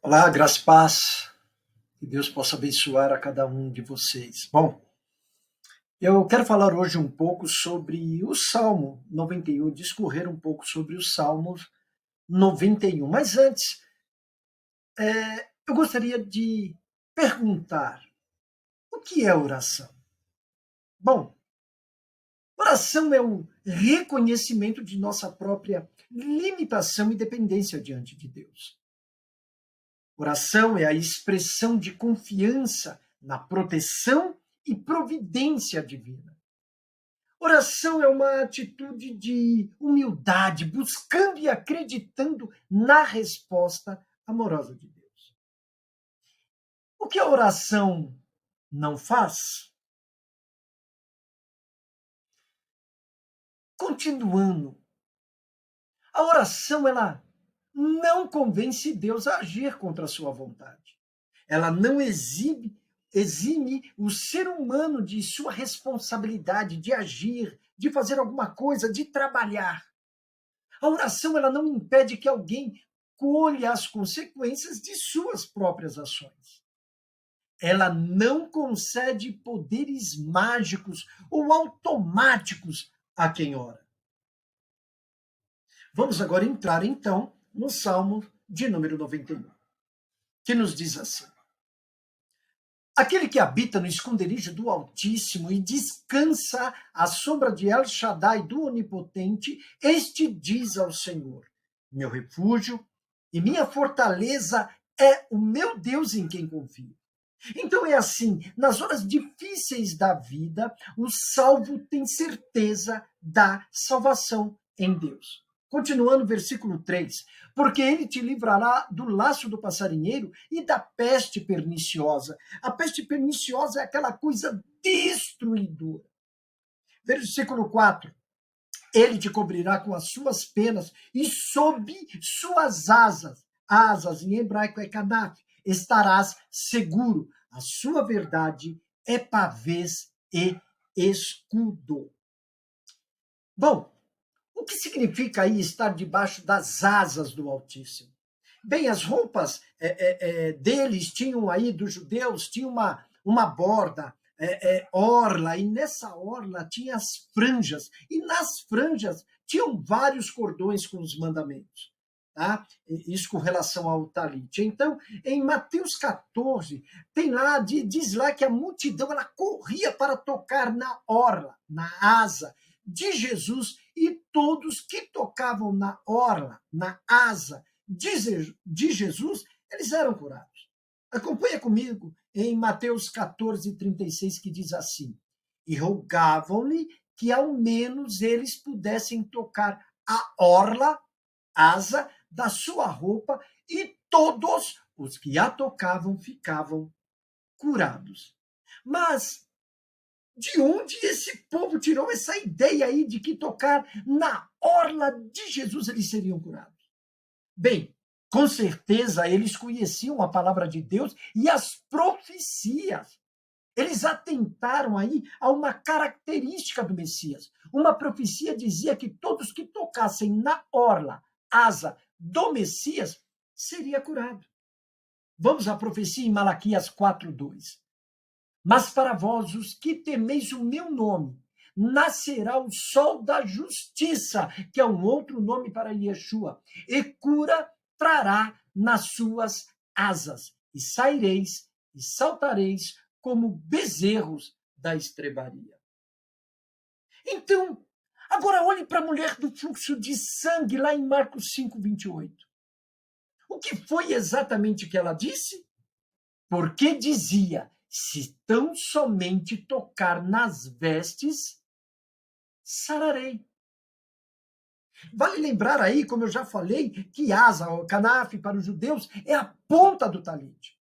Olá, graça e paz. Que Deus possa abençoar a cada um de vocês. Bom, eu quero falar hoje um pouco sobre o Salmo 91, discorrer um pouco sobre o Salmo 91. Mas antes, eu gostaria de perguntar: o que é oração? Bom, oração é o reconhecimento de nossa própria limitação e dependência diante de Deus. Oração é a expressão de confiança na proteção e providência divina. Oração é uma atitude de humildade, buscando e acreditando na resposta amorosa de Deus. O que a oração não faz? Continuando, a oração ela não convence Deus a agir contra a sua vontade. Ela não exime o ser humano de sua responsabilidade de agir, de fazer alguma coisa, de trabalhar. A oração ela não impede que alguém colha as consequências de suas próprias ações. Ela não concede poderes mágicos ou automáticos a quem ora. Vamos agora entrar, então, no Salmo de número 91, que nos diz assim: aquele que habita no esconderijo do Altíssimo e descansa à sombra de El Shaddai, do Onipotente, este diz ao Senhor: meu refúgio e minha fortaleza é o meu Deus em quem confio. Então é assim, nas horas difíceis da vida, o salvo tem certeza da salvação em Deus. Continuando, versículo 3: porque ele te livrará do laço do passarinheiro e da peste perniciosa. A peste perniciosa é aquela coisa destruidora. Versículo 4: ele te cobrirá com as suas penas e sob suas asas em hebraico é kanaf, estarás seguro. A sua verdade é pavês e escudo. Bom, o que significa aí estar debaixo das asas do Altíssimo? Bem, as roupas deles tinham aí, dos judeus, tinha uma borda, orla, e nessa orla tinha as franjas, e nas franjas tinham vários cordões com os mandamentos. Tá? Isso com relação ao talit. Então, em Mateus 14, tem lá, diz lá que a multidão ela corria para tocar na orla, na asa de Jesus, e todos que tocavam na orla, na asa de Jesus, eles eram curados. Acompanha comigo em Mateus 14, 36, que diz assim: e rogavam-lhe que ao menos eles pudessem tocar a orla, asa da sua roupa, e todos os que a tocavam ficavam curados. Mas de onde esse povo tirou essa ideia aí de que tocar na orla de Jesus eles seriam curados? Bem, com certeza eles conheciam a palavra de Deus e as profecias. Eles atentaram aí a uma característica do Messias. Uma profecia dizia que todos que tocassem na orla, asa do Messias, seria curado. Vamos à profecia em Malaquias 4:2. Mas para vós, os que temeis o meu nome, nascerá o sol da justiça, que é um outro nome para Yeshua, e cura trará nas suas asas, e saireis e saltareis como bezerros da estrebaria. Então, agora olhe para a mulher do fluxo de sangue, lá em Marcos 5:28. O que foi exatamente que ela disse? Porque dizia: se tão somente tocar nas vestes, sararei. Vale lembrar aí, como eu já falei, que asa, o canaf para os judeus, é a ponta do talite.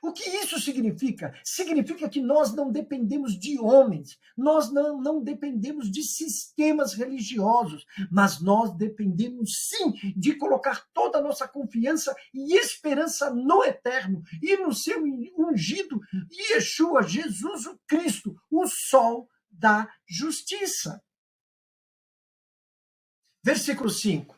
O que isso significa? Significa que nós não dependemos de homens, nós não dependemos de sistemas religiosos, mas nós dependemos sim de colocar toda a nossa confiança e esperança no eterno e no seu ungido Yeshua, Jesus o Cristo, o sol da justiça. Versículo 5.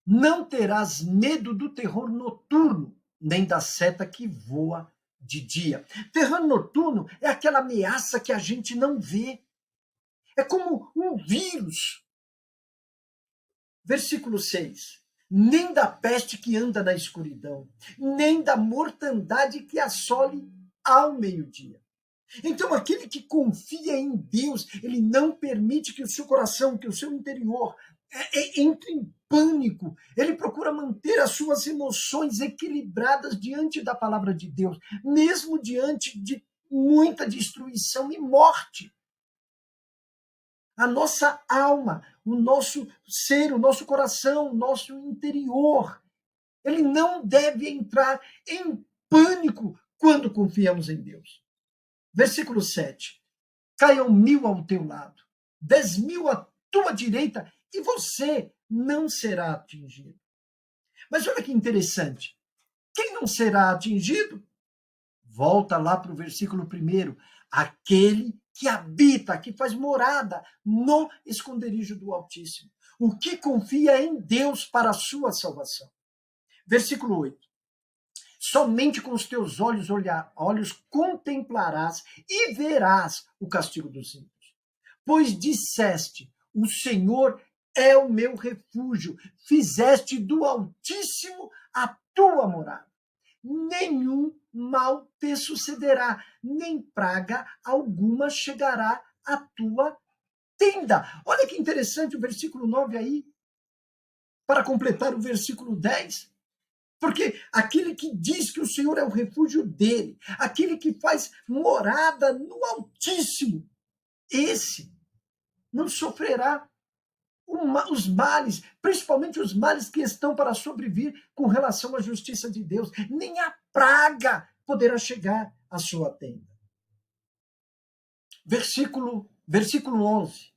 Não terás medo do terror noturno, nem da seta que voa de dia. Terror noturno é aquela ameaça que a gente não vê. É como um vírus. Versículo 6. Nem da peste que anda na escuridão, nem da mortandade que assole ao meio-dia. Então, aquele que confia em Deus, ele não permite que o seu coração, que o seu interior entre em pânico. Ele procura manter as suas emoções equilibradas diante da palavra de Deus, mesmo diante de muita destruição e morte. A nossa alma, o nosso ser, o nosso coração, o nosso interior, ele não deve entrar em pânico quando confiamos em Deus. Versículo 7. Caiam 1000 ao teu lado, 10.000 à tua direita, e você não será atingido. Mas olha que interessante. Quem não será atingido? Volta lá para o versículo 1. Aquele que habita, que faz morada no esconderijo do Altíssimo. O que confia em Deus para a sua salvação. Versículo 8. Somente com os teus olhos contemplarás e verás o castigo dos ímpios. Pois disseste, o Senhor é o meu refúgio, fizeste do Altíssimo a tua morada. Nenhum mal te sucederá, nem praga alguma chegará à tua tenda. Olha que interessante o versículo 9 aí, para completar o versículo 10. Porque aquele que diz que o Senhor é o refúgio dele, aquele que faz morada no Altíssimo, esse não sofrerá os males, principalmente os males que estão para sobrevir com relação à justiça de Deus. Nem a praga poderá chegar à sua tenda. Versículo 11.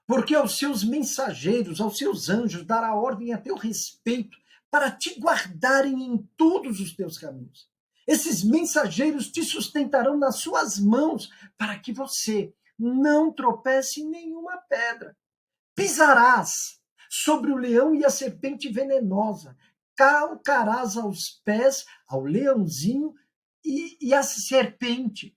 Porque aos seus mensageiros, aos seus anjos, dará ordem a teu respeito, para te guardarem em todos os teus caminhos. Esses mensageiros te sustentarão nas suas mãos, para que você não tropece em nenhuma pedra. Pisarás sobre o leão e a serpente venenosa, calcarás aos pés ao leãozinho e a serpente.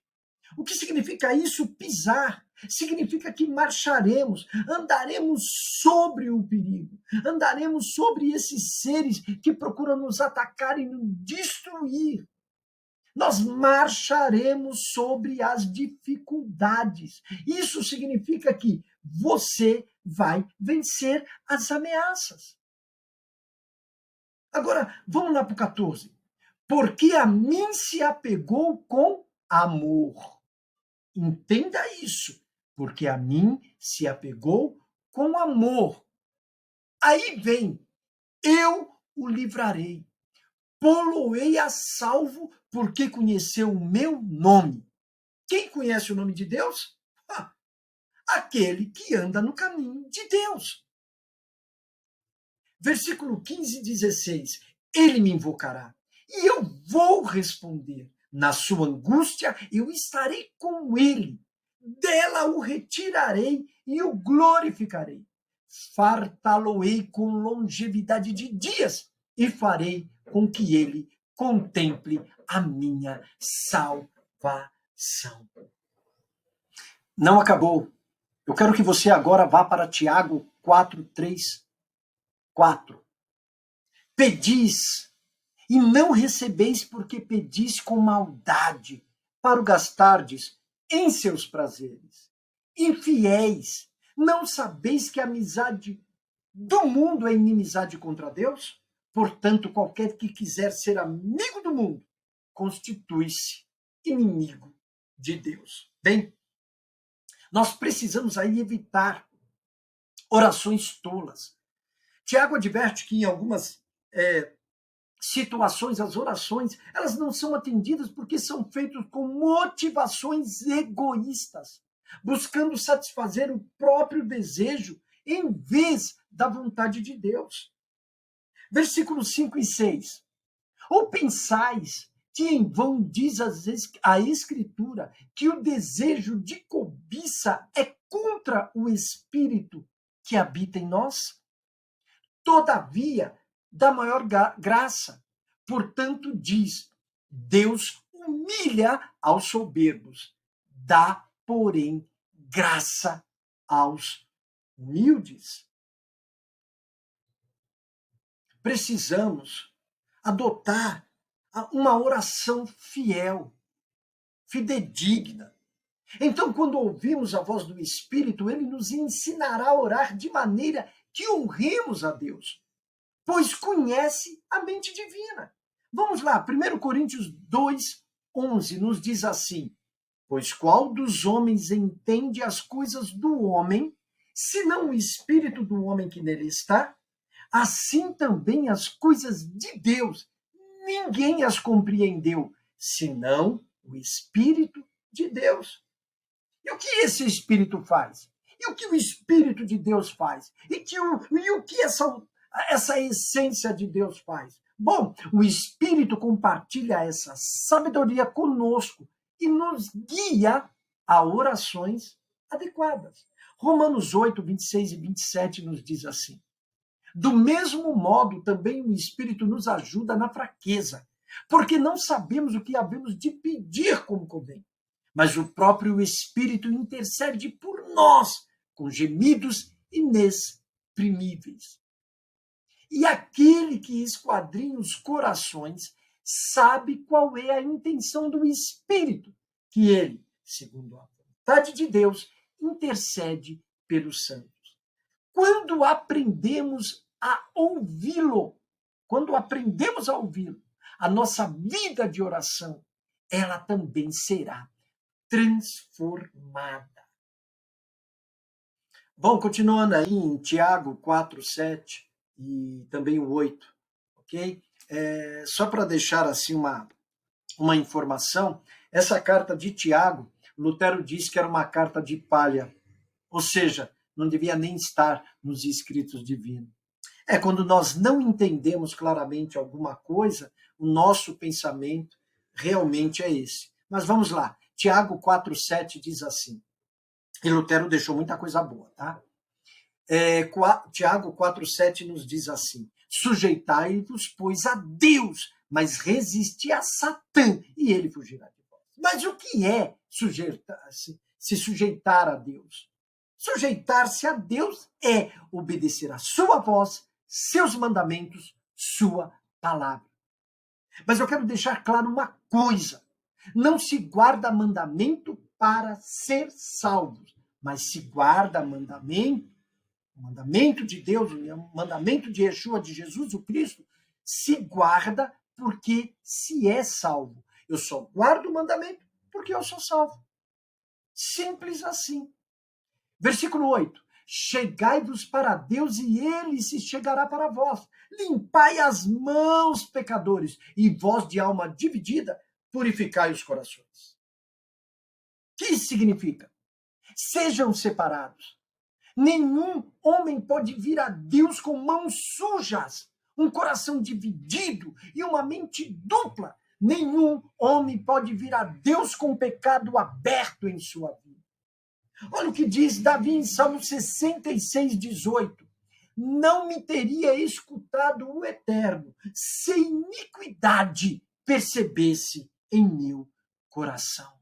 O que significa isso? Pisar. Significa que marcharemos, andaremos sobre o perigo, andaremos sobre esses seres que procuram nos atacar e nos destruir. Nós marcharemos sobre as dificuldades. Isso significa que você vai vencer as ameaças. Agora, vamos lá para o 14. Porque a mim se apegou com amor. Entenda isso. Porque a mim se apegou com amor. Aí vem, eu o livrarei. Pô-lo-ei a salvo, porque conheceu o meu nome. Quem conhece o nome de Deus? Aquele que anda no caminho de Deus. Versículo 15 e 16. Ele me invocará, e eu vou responder. Na sua angústia, eu estarei com ele. Dela o retirarei e o glorificarei. Fartá-lo-ei com longevidade de dias e farei com que ele contemple a minha salvação. Não acabou. Eu quero que você agora vá para Tiago 4:3-4. Pedis e não recebeis porque pedis com maldade, para o gastardes em seus prazeres. Infiéis, não sabeis que a amizade do mundo é inimizade contra Deus? Portanto, qualquer que quiser ser amigo do mundo, constitui-se inimigo de Deus. Bem, nós precisamos aí evitar orações tolas. Tiago adverte que em algumas situações, as orações, elas não são atendidas porque são feitas com motivações egoístas, buscando satisfazer o próprio desejo em vez da vontade de Deus. Versículos 5 e 6. Ou pensais que em vão diz a Escritura que o desejo de cobiça é contra o Espírito que habita em nós? Todavia, da maior graça, Portanto, diz, Deus humilha aos soberbos, dá, porém, graça aos humildes. Precisamos adotar uma oração fiel, fidedigna. Então, quando ouvimos a voz do Espírito, ele nos ensinará a orar de maneira que honremos a Deus, pois conhece a mente divina. Vamos lá, 1 Coríntios 2:11 nos diz assim: pois qual dos homens entende as coisas do homem, senão o Espírito do homem que nele está? Assim também as coisas de Deus, ninguém as compreendeu, senão o Espírito de Deus. E o que esse Espírito faz? E o que o Espírito de Deus faz? E o que essa essência de Deus faz? Bom, o Espírito compartilha essa sabedoria conosco e nos guia a orações adequadas. Romanos 8:26 e 27 nos diz assim: do mesmo modo, também o Espírito nos ajuda na fraqueza, porque não sabemos o que havemos de pedir como convém. Mas o próprio Espírito intercede por nós, com gemidos inexprimíveis. E aquele que esquadrinha os corações sabe qual é a intenção do Espírito, que ele, segundo a vontade de Deus, intercede pelos santos. Quando aprendemos a ouvi-lo, a nossa vida de oração, ela também será transformada. Bom, continuando aí em Tiago 4:7 e também o 8, ok? Só para deixar assim uma informação, essa carta de Tiago, Lutero diz que era uma carta de palha, ou seja, não devia nem estar nos escritos divinos. Quando nós não entendemos claramente alguma coisa, o nosso pensamento realmente é esse. Mas vamos lá, Tiago 4:7 diz assim, e Lutero deixou muita coisa boa, tá? Tiago 4:7 nos diz assim: sujeitai-vos, pois, a Deus, mas resisti a Satã, e ele fugirá de vós. Mas o que é se sujeitar a Deus? Sujeitar-se a Deus é obedecer a sua voz, seus mandamentos, sua palavra. Mas eu quero deixar claro uma coisa: não se guarda mandamento para ser salvos, mas se guarda mandamento, o mandamento de Deus, o mandamento de Yeshua, de Jesus, o Cristo, se guarda porque se é salvo. Eu só guardo o mandamento porque eu sou salvo. Simples assim. Versículo 8. Chegai-vos para Deus e ele se chegará para vós. Limpai as mãos, pecadores, e vós de alma dividida, purificai os corações. O que isso significa? Sejam separados. Nenhum homem pode vir a Deus com mãos sujas, um coração dividido e uma mente dupla. Nenhum homem pode vir a Deus com pecado aberto em sua vida. Olha o que diz Davi em Salmo 66:18. Não me teria escutado o Eterno, se iniquidade percebesse em meu coração.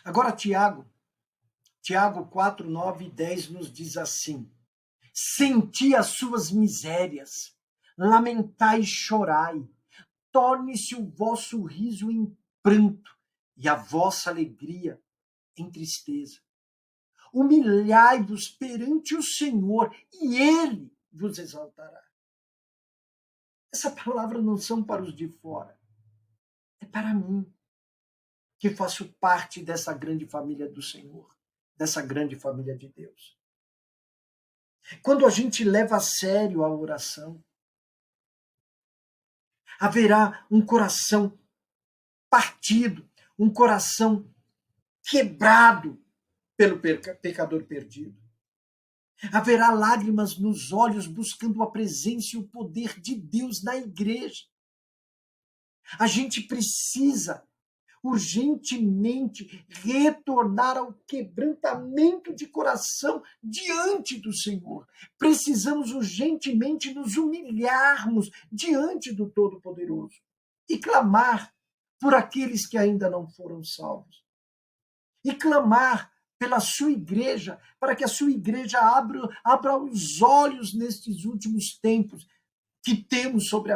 Agora, Tiago 4, 9 e 10 nos diz assim: senti as suas misérias, lamentai e chorai, torne-se o vosso riso em pranto e a vossa alegria em tristeza. Humilhai-vos perante o Senhor e ele vos exaltará. Essa palavra não são para os de fora, é para mim, que faço parte dessa grande família do Senhor, dessa grande família de Deus. Quando a gente leva a sério a oração, haverá um coração partido, um coração quebrado pelo pecador perdido. Haverá lágrimas nos olhos buscando a presença e o poder de Deus na igreja. A gente precisa urgentemente retornar ao quebrantamento de coração diante do Senhor. Precisamos urgentemente nos humilharmos diante do Todo-Poderoso e clamar por aqueles que ainda não foram salvos. E clamar pela sua igreja, para que a sua igreja abra os olhos nestes últimos tempos que temos sobre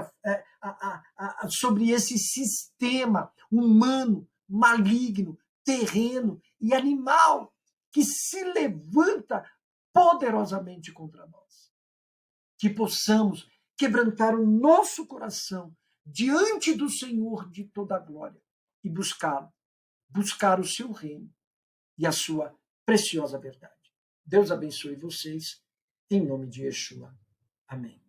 esse sistema humano, maligno, terreno e animal que se levanta poderosamente contra nós. Que possamos quebrantar o nosso coração diante do Senhor de toda a glória e buscá-lo, buscar o seu reino e a sua preciosa verdade. Deus abençoe vocês, em nome de Yeshua. Amém.